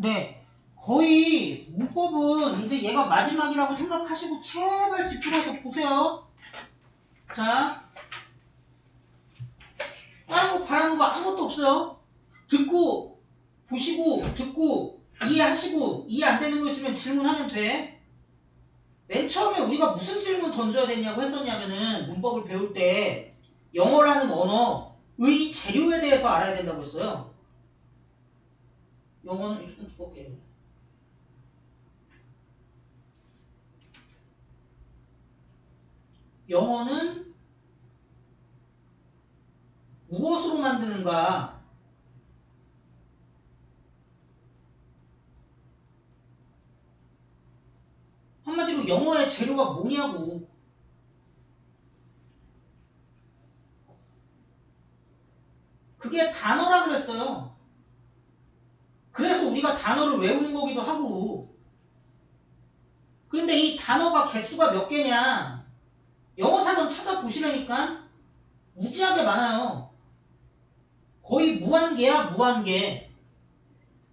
네. 거의 문법은 이제 얘가 마지막이라고 생각하시고 제발 집중해서 보세요. 자, 다른 거 바라는 거 아무것도 없어요. 듣고, 보시고, 듣고, 이해하시고, 이해 안 되는 거 있으면 질문하면 돼. 맨 처음에 우리가 무슨 질문 던져야 되냐고 했었냐면은 문법을 배울 때 영어라는 언어의 재료에 대해서 알아야 된다고 했어요. 영어는 조금 두껍게. 영어는 무엇으로 만드는가? 한마디로 영어의 재료가 뭐냐고. 그게 단어라 그랬어요. 그래서 우리가 단어를 외우는 거기도 하고. 근데 이 단어가 개수가 몇 개냐? 영어 사전 찾아보시라니까 무지하게 많아요. 거의 무한개야, 무한개.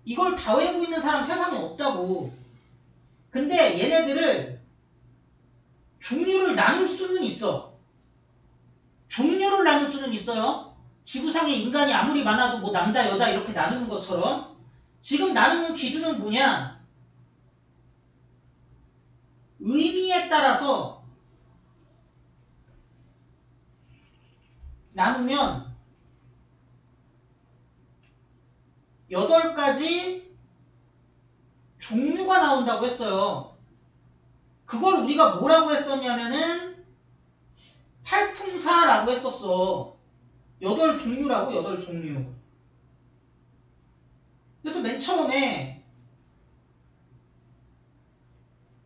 이걸 다 외우고 있는 사람 세상에 없다고. 근데 얘네들을 종류를 나눌 수는 있어. 종류를 나눌 수는 있어요. 지구상에 인간이 아무리 많아도 뭐 남자, 여자 이렇게 나누는 것처럼 지금 나누는 기준은 뭐냐? 의미에 따라서 나누면 8가지 종류가 나온다고 했어요. 그걸 우리가 뭐라고 했었냐면은 팔풍사라고 했었어. 8종류라고, 8종류. 그래서 맨 처음에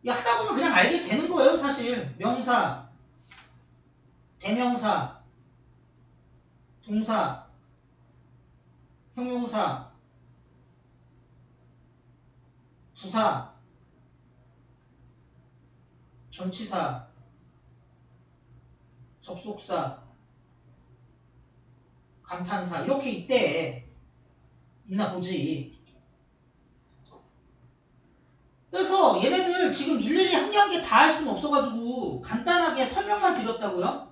하다 보면 그냥 알게 되는 거예요, 사실. 명사, 대명사, 동사, 형용사, 부사, 전치사, 접속사, 감탄사 이렇게 있대. 있나 보지. 그래서 얘네들 지금 일일이 한 개 한 개 다 할 수는 없어가지고 간단하게 설명만 드렸다고요.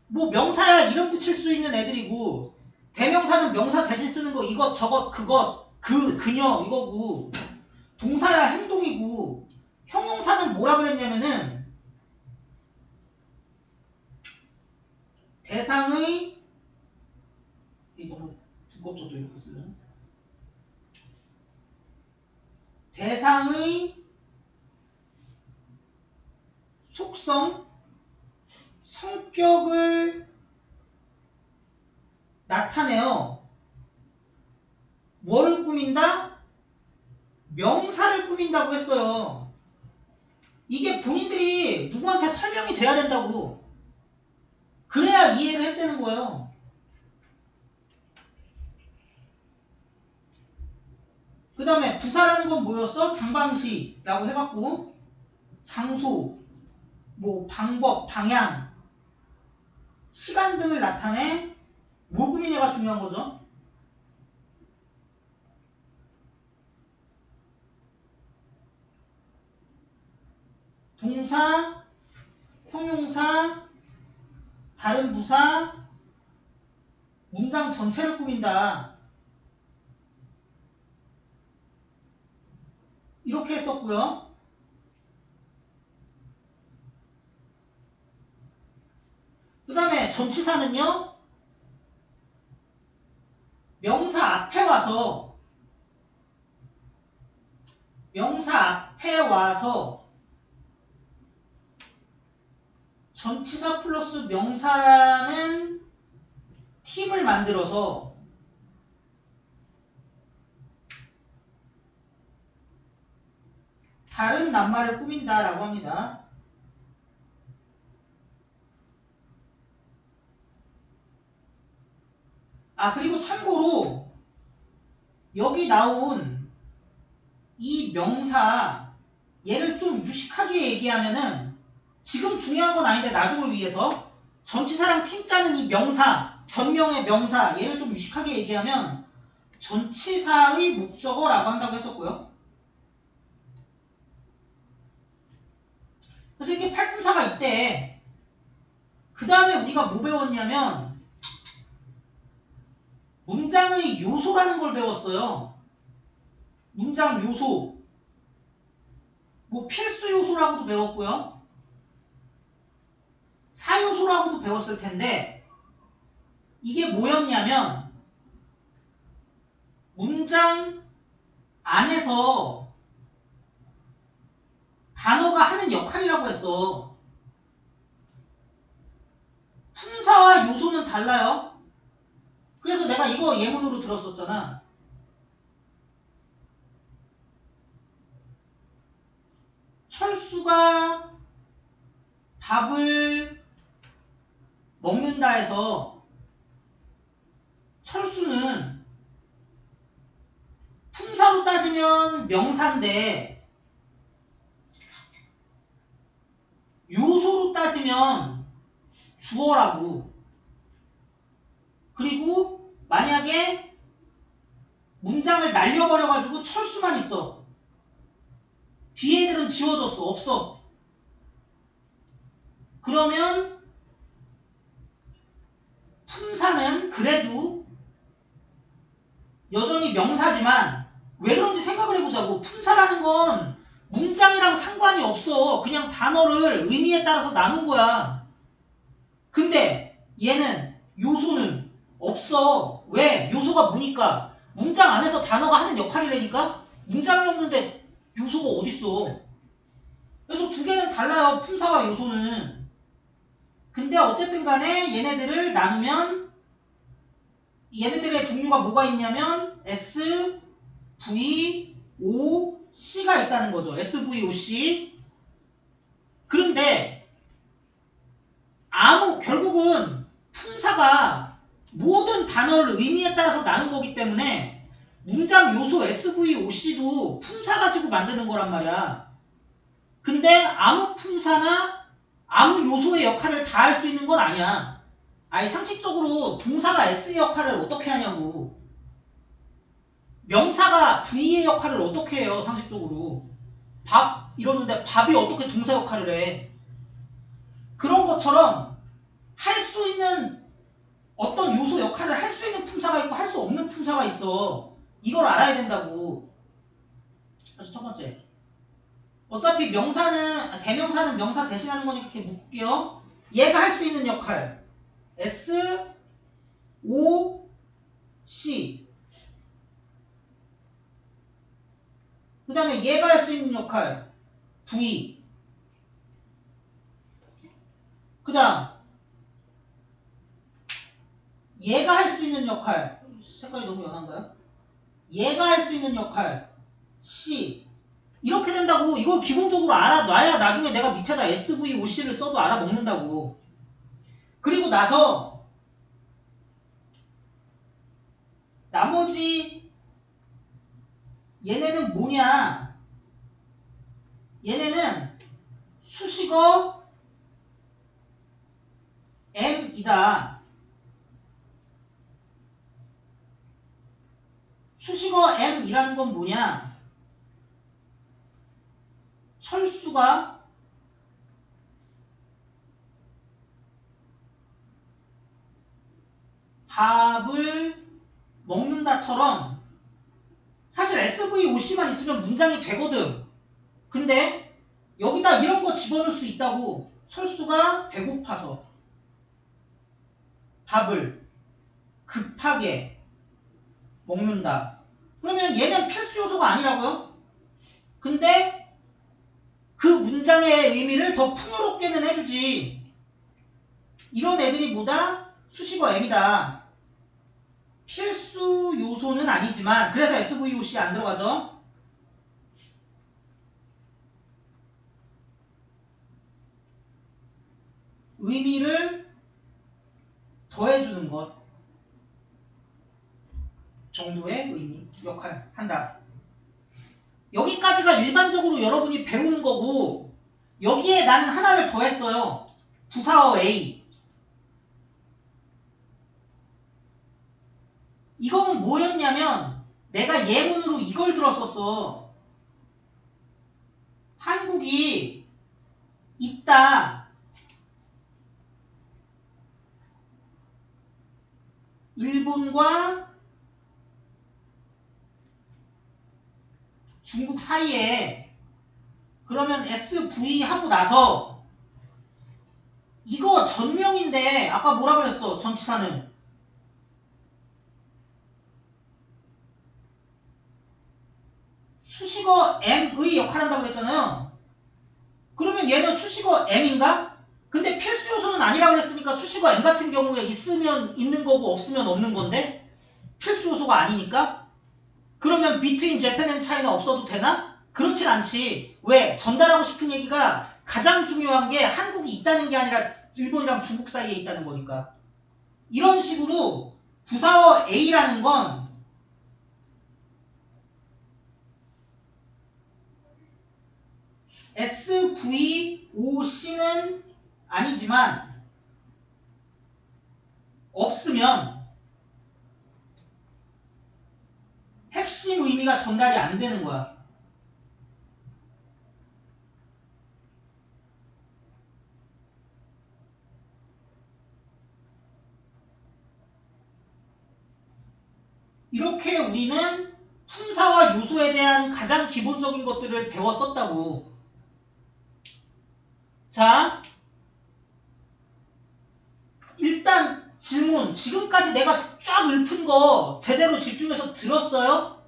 뭐 명사야 이름 붙일 수 있는 애들이고 대명사는 명사 대신 쓰는 거 이것 저것 그것 그녀 이거고 동사야 행동이고 형용사는 뭐라 그랬냐면은 대상의 너무 두껍죠 또 이렇게 쓰면 대상의 속성 성격을 나타내요. 뭐를 꾸민다? 명사를 꾸민다고 했어요. 이게 본인들이 누구한테 설명이 돼야 된다고. 그래야 이해를 했다는 거예요. 그 다음에 부사라는 건 뭐였어? 장방시라고 해갖고 장소, 뭐 방법, 방향, 시간 등을 나타내 뭘 꾸미냐가 중요한 거죠. 동사, 형용사, 다른 부사, 문장 전체를 꾸민다. 이렇게 했었고요. 그 다음에 전치사는요. 명사 앞에 와서 전치사 플러스 명사라는 팀을 만들어서 다른 낱말을 꾸민다라고 합니다. 그리고 참고로 여기 나온 이 명사 얘를 좀 유식하게 얘기하면은 지금 중요한 건 아닌데 나중을 위해서 전치사랑 팀 짜는 이 명사 전명의 명사 얘를 좀 유식하게 얘기하면 전치사의 목적어라고 한다고 했었고요. 그래서 이게 팔품사가 있대. 그 다음에 우리가 뭐 배웠냐면 문장의 요소라는 걸 배웠어요. 문장 요소. 뭐 필수 요소라고도 배웠고요. 사요소라고도 배웠을 텐데 이게 뭐였냐면 문장 안에서 단어가 하는 역할이라고 했어. 품사와 요소는 달라요. 그래서 내가 이거 예문으로 들었었잖아. 철수가 밥을 먹는다 해서 철수는 품사로 따지면 명사인데 요소로 따지면 주어라고. 그리고 만약에 문장을 날려버려가지고 철수만 있어. 뒤에 애들은 지워졌어. 없어. 그러면 품사는 그래도 여전히 명사지만 왜 그런지 생각을 해보자고. 품사라는 건 문장이랑 상관이 없어. 그냥 단어를 의미에 따라서 나눈 거야. 근데 얘는 요소는 없어. 왜? 요소가 뭐니까? 문장 안에서 단어가 하는 역할이라니까? 문장이 없는데 요소가 어딨어. 그래서 두 개는 달라요. 품사와 요소는. 근데 어쨌든 간에 얘네들을 나누면 얘네들의 종류가 뭐가 있냐면 S, V, O, C가 있다는 거죠. S, V, O, C. 그런데 결국은 품사가 모든 단어를 의미에 따라서 나눈 거기 때문에 문장 요소 SVOC도 품사 가지고 만드는 거란 말이야. 근데 아무 품사나 아무 요소의 역할을 다 할 수 있는 건 아니야. 아니 상식적으로 동사가 S 역할을 어떻게 하냐고. 명사가 V의 역할을 어떻게 해요 상식적으로. 밥 이러는데 밥이 어떻게 동사 역할을 해. 그런 것처럼 할 수 있는 어떤 요소 역할을 할 수 있는 품사가 있고 할 수 없는 품사가 있어. 이걸 알아야 된다고. 그래서 첫 번째. 어차피 대명사는 명사 대신하는 거니까 이렇게 묶을게요. 얘가 할 수 있는 역할. S, O, C. 그 다음에 얘가 할 수 있는 역할. V. 그 다음. 얘가 할 수 있는 역할. 색깔이 너무 연한가요? 얘가 할 수 있는 역할. C. 이렇게 된다고. 이걸 기본적으로 알아놔야 나중에 내가 밑에다 SVOC를 써도 알아먹는다고. 그리고 나서 나머지 얘네는 뭐냐. 얘네는 수식어 M이다. 수식어 M이라는 건 뭐냐. 철수가 밥을 먹는다처럼 사실 SVOC만 있으면 문장이 되거든. 근데 여기다 이런 거 집어넣을 수 있다고. 철수가 배고파서 밥을 급하게 먹는다. 그러면 얘는 필수 요소가 아니라고요? 근데 그 문장의 의미를 더 풍요롭게는 해주지. 이런 애들이 뭐다? 수식어 M이다. 필수 요소는 아니지만 그래서 SVOC 안 들어가죠. 의미를 더해주는 것 정도의 의미, 역할 한다. 여기까지가 일반적으로 여러분이 배우는 거고 여기에 나는 하나를 더했어요. 부사어 A. 이거는 뭐였냐면 내가 예문으로 이걸 들었었어. 한국이 있다. 일본과 중국 사이에 그러면 SV 하고 나서 이거 전명인데 아까 뭐라 그랬어? 전치사는 수식어 M의 역할을 한다고 그랬잖아요. 그러면 얘는 수식어 M인가? 근데 필수 요소는 아니라고 그랬으니까 수식어 M 같은 경우에 있으면 있는 거고 없으면 없는 건데 필수 요소가 아니니까 그러면 between Japan and China 없어도 되나? 그렇진 않지. 왜? 전달하고 싶은 얘기가 가장 중요한 게 한국이 있다는 게 아니라 일본이랑 중국 사이에 있다는 거니까. 이런 식으로 부사어 A라는 건 SVOC는 아니지만 없으면 핵심 의미가 전달이 안 되는 거야. 이렇게 우리는 품사와 요소에 대한 가장 기본적인 것들을 배웠었다고. 자, 일단 질문. 지금까지 내가 쫙 읊은 거 제대로 집중해서 들었어요?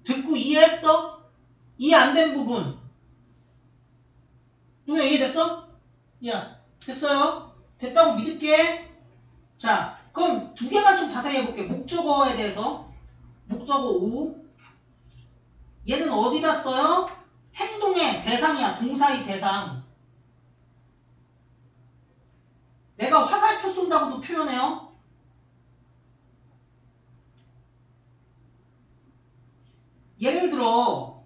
듣고 이해했어? 이해 안 된 부분. 동영 이해됐어? 야, 됐어요? 됐다고 믿을게. 자, 그럼 두 개만 좀 자세히 해볼게. 목적어에 대해서. 목적어 O. 얘는 어디다 써요? 행동의 대상이야. 동사의 대상. 내가 화살표 쏜다고도 표현해요. 예를 들어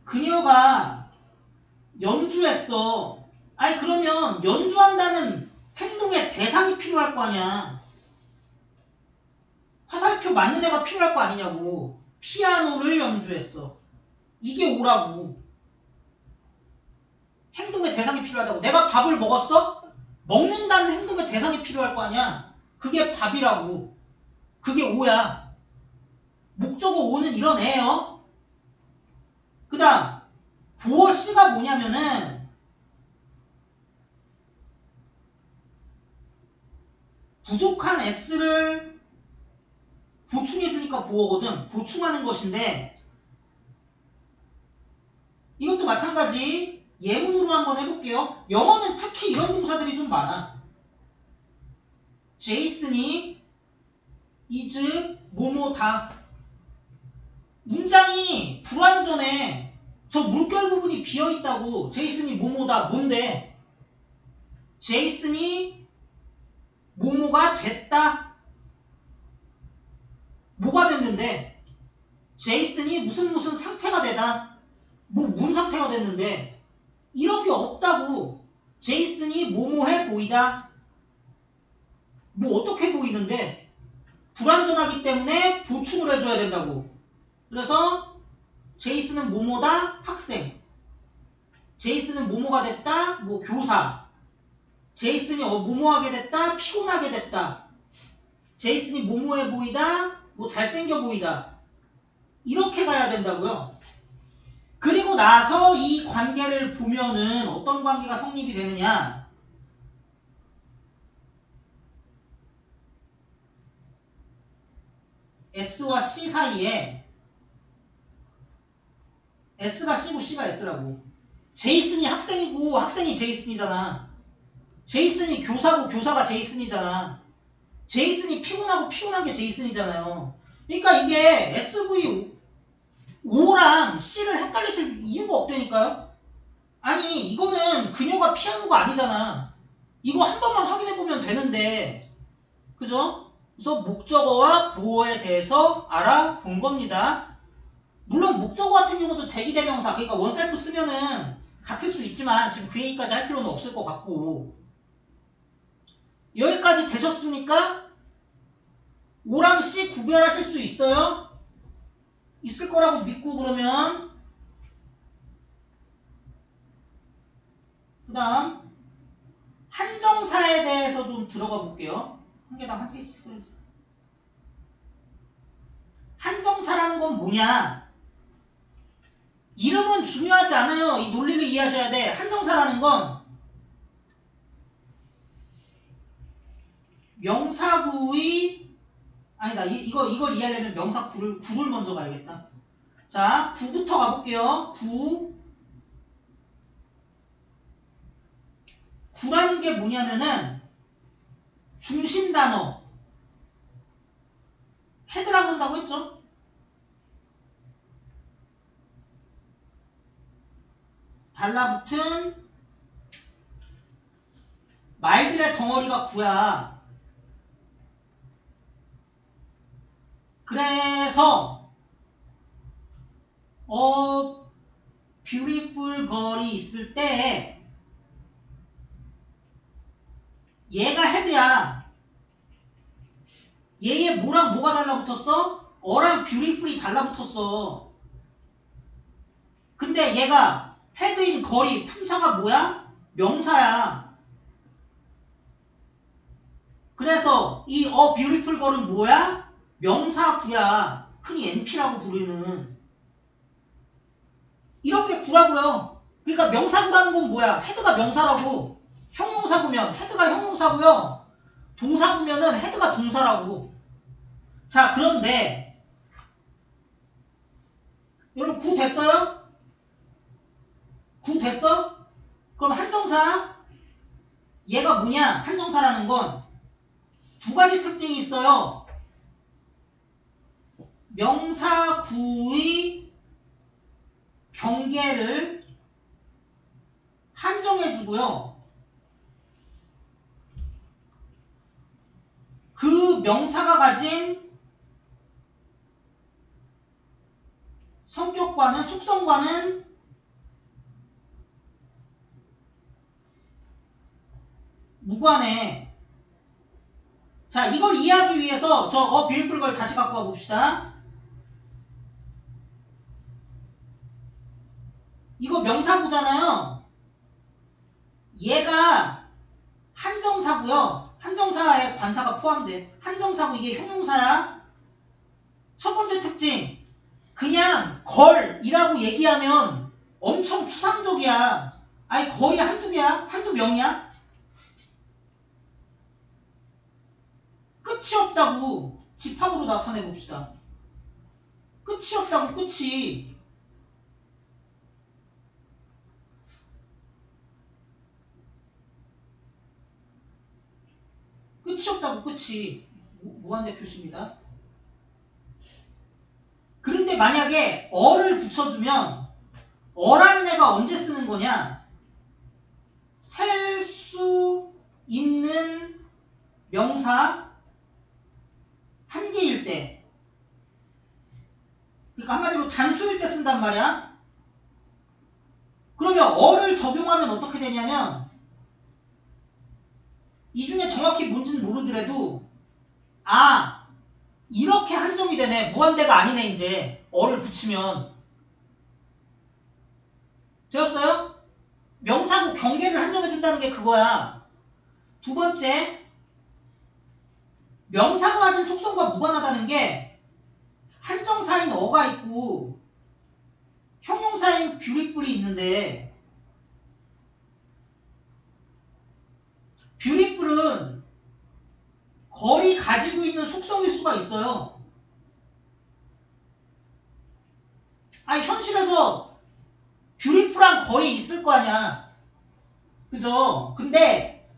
그녀가 연주했어. 아니 그러면 연주한다는 행동의 대상이 필요할 거 아니야. 화살표 맞는 애가 필요할 거 아니냐고. 피아노를 연주했어. 이게 오라고. 행동의 대상이 필요하다고. 내가 밥을 먹었어? 먹는다는 행동의 대상이 필요할 거 아니야. 그게 밥이라고. 그게 오야. 목적어 오는 이런 애예요. 그 다음 보어씨가 뭐냐면은 부족한 S를 보충해주니까 보어거든. 보충하는 것인데 이것도 마찬가지. 예문으로 한번 해볼게요. 영어는 특히 이런 동사들이 좀 많아. 제이슨이 is 뭐뭐다. 문장이 불완전해. 저 물결 부분이 비어있다고. 제이슨이 뭐뭐다. 뭔데? 제이슨이 뭐뭐가 됐다. 뭐가 됐는데? 제이슨이 무슨 상태가 되다. 뭔 상태가 됐는데? 이런 게 없다고. 제이슨이 뭐뭐해 보이다. 뭐 어떻게 보이는데? 불완전하기 때문에 보충을 해줘야 된다고. 그래서 제이슨은 뭐뭐다? 학생. 제이슨은 뭐뭐가 됐다? 뭐 교사. 제이슨이 뭐뭐하게 됐다? 피곤하게 됐다. 제이슨이 뭐뭐해 보이다? 뭐 잘생겨 보이다. 이렇게 가야 된다고요. 그리고 나서 이 관계를 보면은 어떤 관계가 성립이 되느냐. S와 C 사이에 S가 C고 C가 S라고. 제이슨이 학생이고 학생이 제이슨이잖아. 제이슨이 교사고 교사가 제이슨이잖아. 제이슨이 피곤하고 피곤한 게 제이슨이잖아요. 그러니까 이게 SVO랑 C를 헷갈리실 이유가 없다니까요. 아니 이거는 그녀가 피아노가 아니잖아. 이거 한 번만 확인해보면 되는데 그죠? 그래서 목적어와 보어에 대해서 알아본 겁니다. 물론 목적어 같은 경우도 제기대명사 그러니까 원셀프 쓰면은 같을 수 있지만 지금 그 얘기까지 할 필요는 없을 것 같고 여기까지 되셨습니까? O랑 C 구별하실 수 있어요? 있을 거라고 믿고 그러면 그 다음 한정사에 대해서 좀 들어가 볼게요. 한 개당 한 개씩 써야지. 한정사라는 건 뭐냐? 이름은 중요하지 않아요. 이 논리를 이해하셔야 돼. 한정사라는 건 명사구의 아니다. 이걸 이해하려면 명사 구를 먼저 가야겠다. 자, 구부터 가볼게요. 구라는 게 뭐냐면은 중심 단어 헤드라고 한다고 했죠? 달라붙은 말들의 덩어리가 구야. 그래서 beautiful girl이 있을 때 얘가 헤드야. 얘의 뭐랑 뭐가 달라붙었어? 어랑 beautiful이 달라붙었어. 근데 얘가 헤드인 걸이 품사가 뭐야? 명사야. 그래서 이 beautiful girl은 뭐야? 명사구야. 흔히 NP라고 부르는. 이렇게 구라고요. 그러니까 명사구라는 건 뭐야? 헤드가 명사라고. 형용사구면 헤드가 형용사고요. 동사구면은 헤드가 동사라고. 자, 그런데 여러분 구 됐어요? 구 됐어? 그럼 한정사 얘가 뭐냐? 한정사라는 건 두 가지 특징이 있어요. 명사구의 경계를 한정해주고요. 그 명사가 가진 성격과는 속성과는 무관해. 자, 이걸 이해하기 위해서 저 beautiful 걸 다시 갖고 와 봅시다. 이거 명사구잖아요. 얘가 한정사고요. 한정사에 관사가 포함돼. 한정사고 이게 형용사야. 첫 번째 특징. 그냥 걸이라고 얘기하면 엄청 추상적이야. 아니 걸이 한두 개야? 한두 명이야? 끝이 없다고. 집합으로 나타내 봅시다. 끝이 없다고. 끝이. 끝이 없다고. 끝이. 무한대 표시입니다. 그런데 만약에 어를 붙여주면 어라는 애가 언제 쓰는 거냐? 셀 수 있는 명사 한 개일 때. 그러니까 한마디로 단수일 때 쓴단 말이야. 그러면 어를 적용하면 어떻게 되냐면 이 중에 정확히 뭔지는 모르더라도 이렇게 한정이 되네. 무한대가 아니네. 이제 어를 붙이면 되었어요? 명사구 경계를 한정해준다는 게 그거야. 두 번째, 명사가 가진 속성과 무관하다는 게 한정사인 어가 있고 형용사인 beautiful이 있는데 beautiful은 걸이 가지고 있는 속성일 수가 있어요. 아니 현실에서 beautiful한 걸이 있을 거 아니야. 그죠? 근데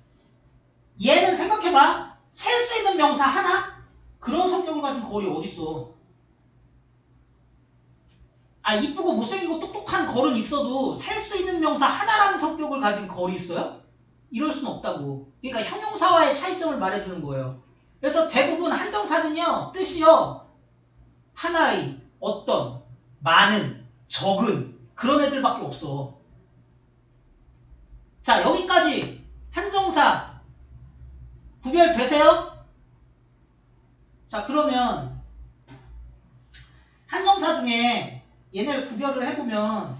얘는 생각해봐. 셀 수 있는 명사 하나? 그런 성격을 가진 걸이 어딨어. 이쁘고 못생기고 똑똑한 걸은 있어도 셀 수 있는 명사 하나라는 성격을 가진 걸이 있어요? 이럴 수는 없다고. 그러니까 형용사와의 차이점을 말해주는 거예요. 그래서 대부분 한정사는요. 뜻이요. 하나의, 어떤, 많은, 적은 그런 애들밖에 없어. 자, 여기까지 한정사 구별되세요? 자, 그러면 한정사 중에 얘네를 구별을 해보면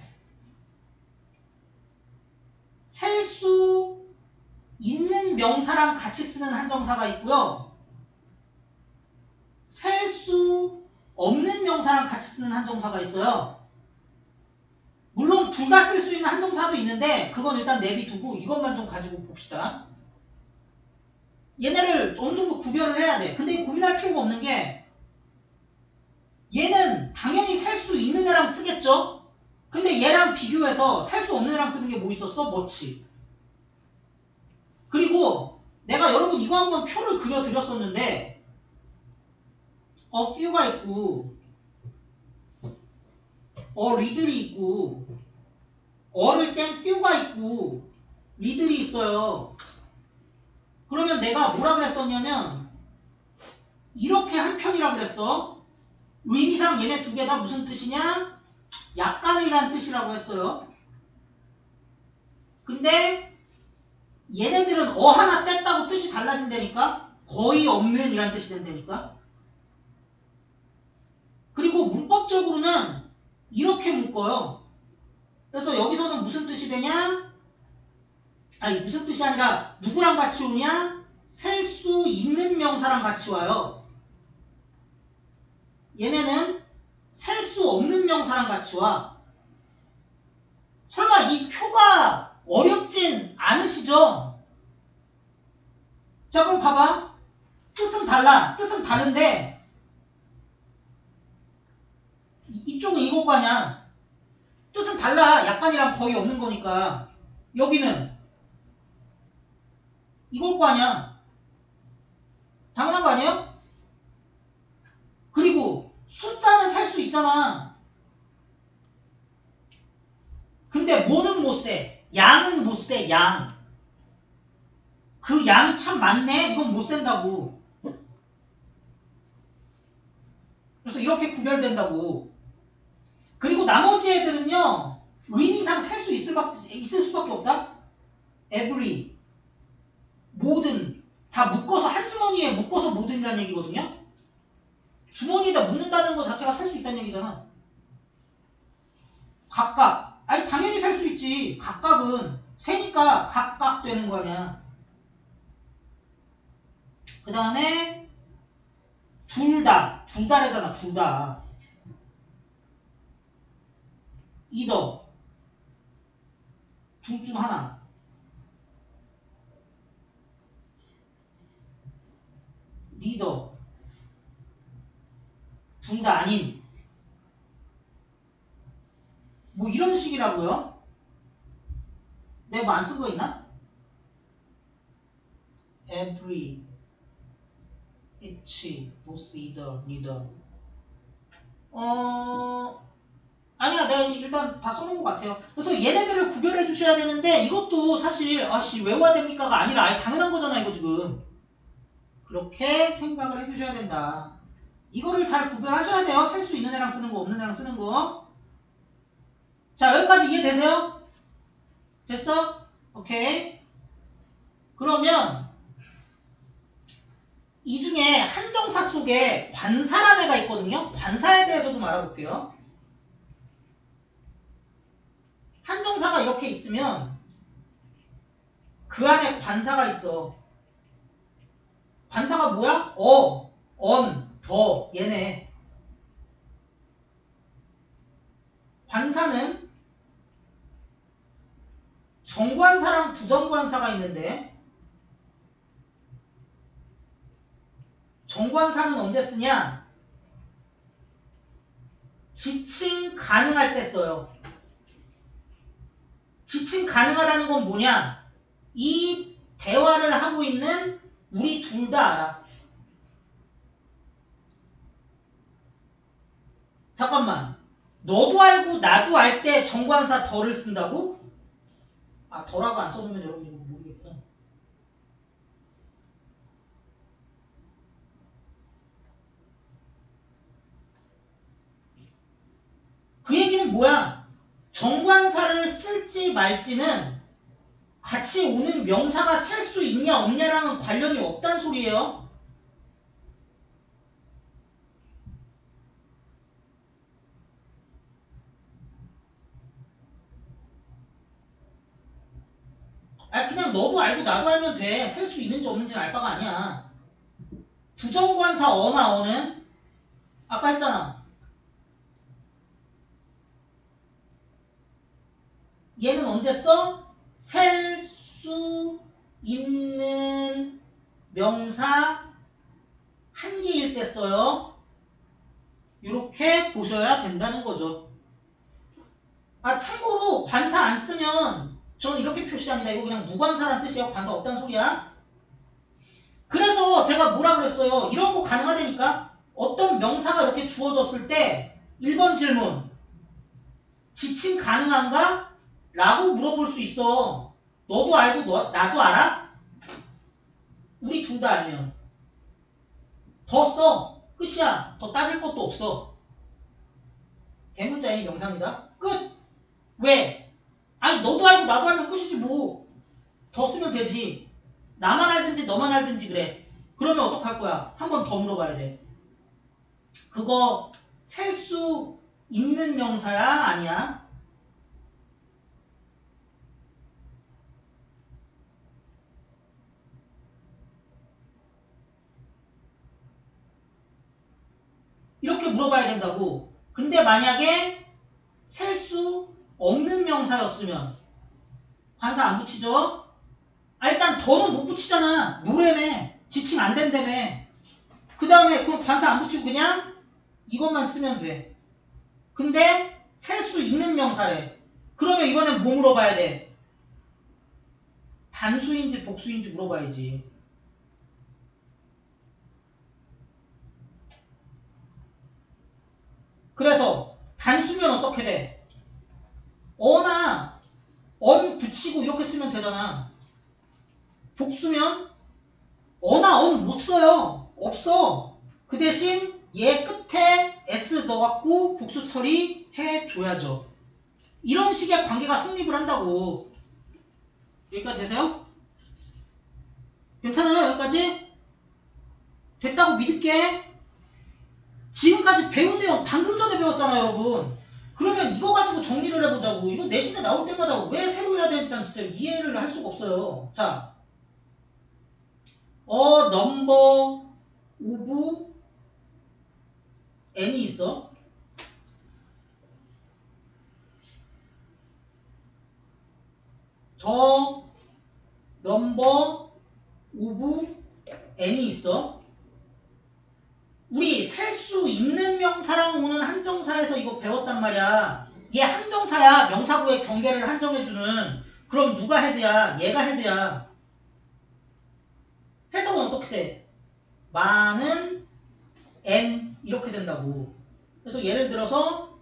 셀 수 있는 명사랑 같이 쓰는 한정사가 있고요. 셀 수 없는 명사랑 같이 쓰는 한정사가 있어요. 물론 둘 다 쓸 수 있는 한정사도 있는데 그건 일단 내비두고 이것만 좀 가지고 봅시다. 얘네를 어느 정도 구별을 해야 돼. 근데 고민할 필요가 없는 게 얘는 당연히 셀 수 있는 애랑 쓰겠죠? 근데 얘랑 비교해서 셀 수 없는 애랑 쓰는 게 뭐 있었어? 뭐치. 그리고 내가 여러분 이거 한번 표를 그려드렸었는데 a few가 있고 readly 있고 어를 땐 few가 있고 readly 있어요. 그러면 내가 뭐라 그랬었냐면 이렇게 한 편이라 그랬어. 의미상 얘네 두 개 다 무슨 뜻이냐? 약간이란 뜻이라고 했어요. 근데 얘네들은 하나 뗐다고 뜻이 달라진다니까? 거의 없는 이란 뜻이 된다니까? 그리고 문법적으로는 이렇게 묶어요. 그래서 여기서는 무슨 뜻이 되냐? 아니 무슨 뜻이 아니라 누구랑 같이 오냐? 셀 수 있는 명사랑 같이 와요. 얘네는 셀 수 없는 명사랑 같이 와. 설마 이 표가 어렵진 않으시죠? 자 그럼 봐봐. 뜻은 달라. 뜻은 다른데 이쪽은 이거 거냐? 뜻은 달라. 약간이랑 거의 없는 거니까. 여기는 이걸 거 아니야? 당연한 거 아니에요? 그리고 숫자는 살 수 있잖아. 근데 뭐는 못 세? 양은 못 세, 양. 그 양이 참 많네? 이건 못 센다고. 그래서 이렇게 구별된다고. 그리고 나머지 애들은요, 의미상 살 수 있을 수밖에 없다? every, 모든, 다 묶어서, 한 주머니에 묶어서 모든이라는 얘기거든요? 주머니에다 묶는다는 거 자체가 살 수 있다는 얘기잖아. 각각. 아니, 당연히 살 수 있지. 각각은. 세니까 각각 되는 거 아니야. 그 다음에, 둘 다래잖아, 둘 다. either. 둘 중 하나. neither. 둘 다 아닌. 뭐 이런 식이라고요? 내가 뭐 안 쓴 거 있나? every, each, both, either, neither. 아니야, 내가 일단 다 써놓은 것 같아요. 그래서 얘네들을 구별해 주셔야 되는데 이것도 사실 아씨 외워야 됩니까가 아니라 아예 당연한 거잖아 이거 지금. 그렇게 생각을 해주셔야 된다. 이거를 잘 구별하셔야 돼요. 셀 수 있는 애랑 쓰는 거 없는 애랑 쓰는 거. 자 여기까지 이해되세요? 됐어? 오케이. 그러면 이 중에 한정사 속에 관사라는 애가 있거든요. 관사에 대해서 좀 알아볼게요. 한정사가 이렇게 있으면 그 안에 관사가 있어. 관사가 뭐야? 언, 더, 얘네. 관사는 정관사랑 부정관사가 있는데 정관사는 언제 쓰냐? 지칭 가능할 때 써요. 지칭 가능하다는 건 뭐냐? 이 대화를 하고 있는 우리 둘 다 알아. 잠깐만. 너도 알고 나도 알 때 정관사 더를 쓴다고? 아, 더라고 안 써주면 여러분 이거 모르겠구나. 그 얘기는 뭐야? 정관사를 쓸지 말지는 같이 오는 명사가 셀 수 있냐 없냐랑은 관련이 없다는 소리예요. 아 그냥 너도 알고 나도 알면 돼. 셀 수 있는지 없는지는 알 바가 아니야. 부정관사 어나 어는 아까 했잖아. 얘는 언제 써? 셀 수 있는 명사 한 개일 때 써요. 이렇게 보셔야 된다는 거죠. 아 참고로 관사 안 쓰면 저는 이렇게 표시합니다. 이거 그냥 무관사란 뜻이에요. 관사 없다는 소리야. 그래서 제가 뭐라 그랬어요. 이런 거 가능하다니까. 어떤 명사가 이렇게 주어졌을 때 1번 질문 지칭 가능한가? 라고 물어볼 수 있어. 너도 알고 나도 알아? 우리 둘 다 알면 더 써. 끝이야. 더 따질 것도 없어. 대문자의 명사입니다. 끝. 왜? 아니 너도 알고 나도 알면 끝이지 뭐. 더 쓰면 되지. 나만 알든지 너만 알든지 그래. 그러면 어떡할 거야? 한 번 더 물어봐야 돼. 그거 셀 수 있는 명사야? 아니야? 이렇게 물어봐야 된다고. 근데 만약에 셀 수 없는 명사였으면 관사 안 붙이죠? 아 일단 더는 못 붙이잖아. 노래매. 지칭 안 된다며. 그 다음에 그럼 관사 안 붙이고 그냥 이것만 쓰면 돼. 근데 셀 수 있는 명사래. 그러면 이번엔 뭐 물어봐야 돼? 단수인지 복수인지 물어봐야지. 그래서 단수면 어떻게 돼? 어나 언 붙이고 이렇게 쓰면 되잖아. 복수면 어나 언 못 써요. 없어. 그 대신 얘 끝에 s 넣어갖고 복수 처리해줘야죠. 이런 식의 관계가 성립을 한다고. 여기까지 되세요? 괜찮아요? 여기까지? 됐다고 믿을게. 지금까지 배운 내용 방금 전에 배웠잖아요, 여러분. 그러면 이거 가지고 정리를 해보자고. 이거 내신에 나올 때마다 왜 새로 해야 되는지 난 진짜 이해를 할 수가 없어요. 자, 넘버 오브 n이 있어. 더 넘버 오브 n이 있어. 우리 셀 수 있는 명사랑 오는 한정사에서 이거 배웠단 말이야. 얘 한정사야. 명사구의 경계를 한정해주는. 그럼 누가 헤드야? 얘가 헤드야. 해석은 어떻게 돼? 많은 n 이렇게 된다고. 그래서 예를 들어서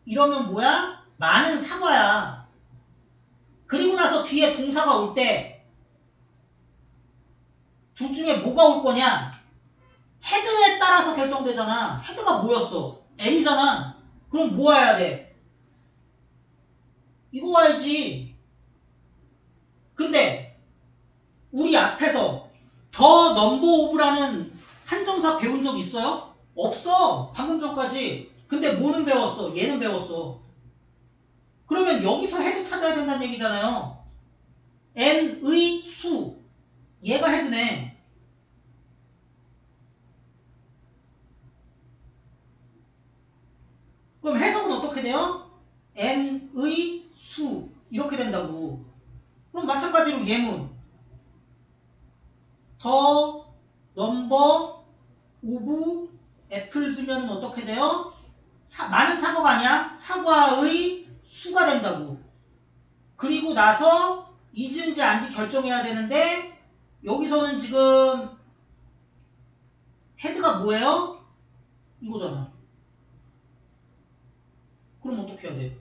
이러면 뭐야? 많은 사과야. 그리고 나서 뒤에 동사가 올 때 둘 중에 뭐가 올 거냐? 헤드에 따라서 결정되잖아. 헤드가 뭐였어? n이잖아. 그럼 뭐 와야 돼? 이거 와야지. 근데 우리 앞에서 더 넘버 오브라는 한정사 배운 적 있어요? 없어. 방금 전까지. 근데 뭐는 배웠어? 얘는 배웠어. 그러면 여기서 헤드 찾아야 된다는 얘기잖아요. n의 수. 얘가 헤드네. 그럼 해석은 어떻게 돼요? n의 수. 이렇게 된다고. 그럼 마찬가지로 예문. 더 넘버 오브 애플즈면 어떻게 돼요? 많은 사과가 아니야. 사과의 수가 된다고. 그리고 나서 잊은지 안지 결정해야 되는데 여기서는 지금 헤드가 뭐예요? 이거잖아. 그럼 어떻게 해야 돼?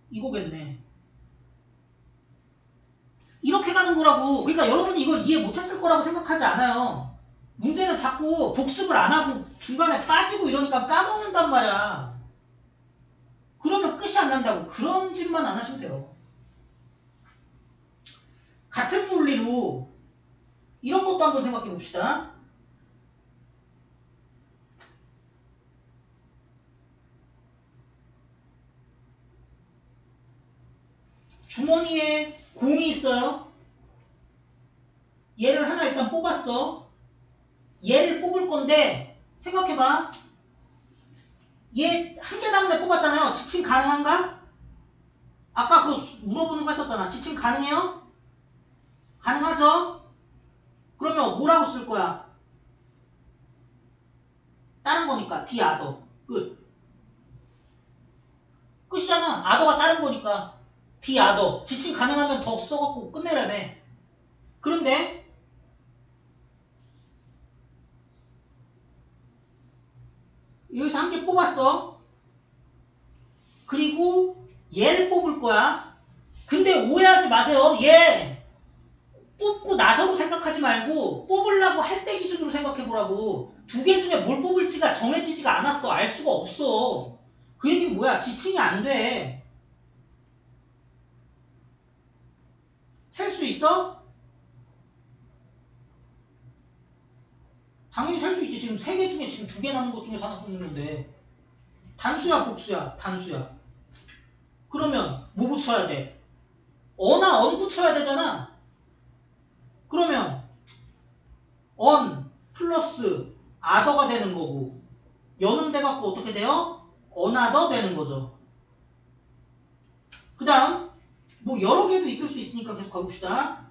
이거겠네. 이렇게 가는 거라고. 그러니까 여러분이 이걸 이해 못했을 거라고 생각하지 않아요. 문제는 자꾸 복습을 안 하고 중간에 빠지고 이러니까 까먹는단 말이야. 그러면 끝이 안 난다고. 그런 짓만 안 하시면 돼요. 같은 논리로 이런 것도 한번 생각해 봅시다. 주머니에 공이 있어요. 얘를 하나 일단 뽑았어. 얘를 뽑을 건데 생각해봐. 얘 한 개 남은 애 뽑았잖아요. 지침 가능한가? 아까 그거 물어보는 거 했었잖아. 지침 가능해요? 가능하죠? 그러면 뭐라고 쓸 거야? 다른 거니까 D 아더 끝. 끝이잖아. 아더가 다른 거니까 D 아더 지침 가능하면 더 써갖고 끝내라며. 그런데 여기서 한 개 뽑았어. 그리고 얘를 뽑을 거야. 근데 오해하지 마세요. 얘 뽑고 나서로 생각하지 말고 뽑으려고 할 때 기준으로 생각해보라고. 두 개 중에 뭘 뽑을지가 정해지지가 않았어. 알 수가 없어. 그 얘기는 뭐야? 지칭이 안 돼. 셀 수 있어? 당연히 셀 수 있지. 지금 세 개 중에 지금 두 개 남은 것 중에서 하나 뽑는 건데. 단수야 복수야? 단수야. 그러면 뭐 붙여야 돼? 어나 언 붙여야 되잖아. 그러면 언 플러스 아더가 되는 거고 연은 돼갖고 어떻게 돼요? 어나더 되는 거죠. 그 다음 뭐 여러 개도 있을 수 있으니까 계속 가봅시다.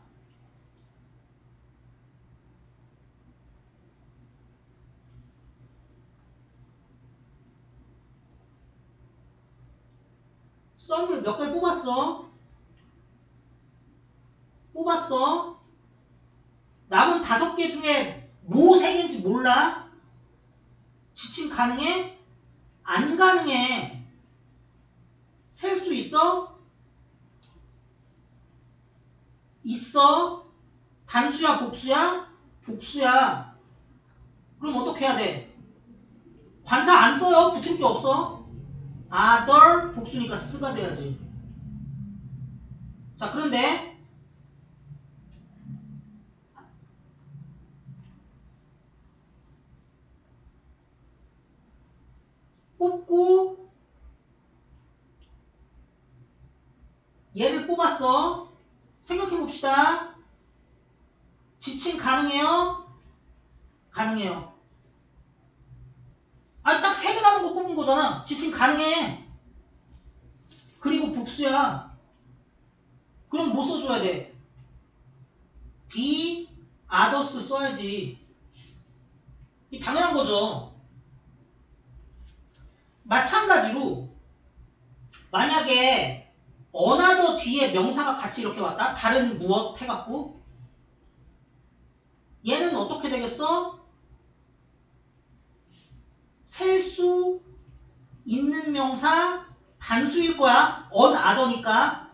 썸을 몇 개를 뽑았어? 뽑았어? 남은 5개 중에 뭐 3개인지 몰라? 지침 가능해? 안 가능해. 셀 수 있어? 있어? 단수야 복수야? 복수야. 그럼 어떻게 해야 돼? 관사 안 써요? 붙을 게 없어? other 복수니까 쓰가 돼야지. 자 그런데 뽑고 얘를 뽑았어. 생각해봅시다. 지침 가능해요? 가능해요. 아니 딱 3개 남은 거 뽑은 거잖아. 지침 가능해. 그리고 복수야. 그럼 뭐 써줘야 돼? D, others 써야지. 이 당연한 거죠. 마찬가지로 만약에 another 뒤에 명사가 같이 이렇게 왔다. 다른 무엇 해갖고 얘는 어떻게 되겠어? 셀 수 있는 명사 단수일 거야. other니까.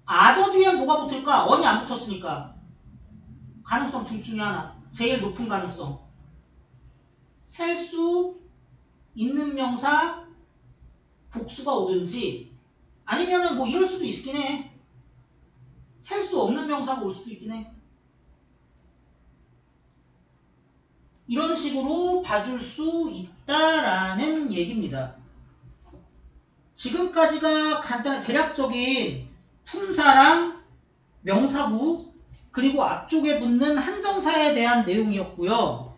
other 뒤에 뭐가 붙을까? on이 안 붙었으니까. 가능성 둘 중에 하나. 제일 높은 가능성. 셀 수 있는 명사 복수가 오든지 아니면은 뭐 이럴 수도 있긴 해. 셀 수 없는 명사가 올 수도 있긴 해. 이런 식으로 봐줄 수 있다라는 얘기입니다. 지금까지가 간단 대략적인 품사랑 명사구 그리고 앞쪽에 붙는 한정사에 대한 내용이었고요.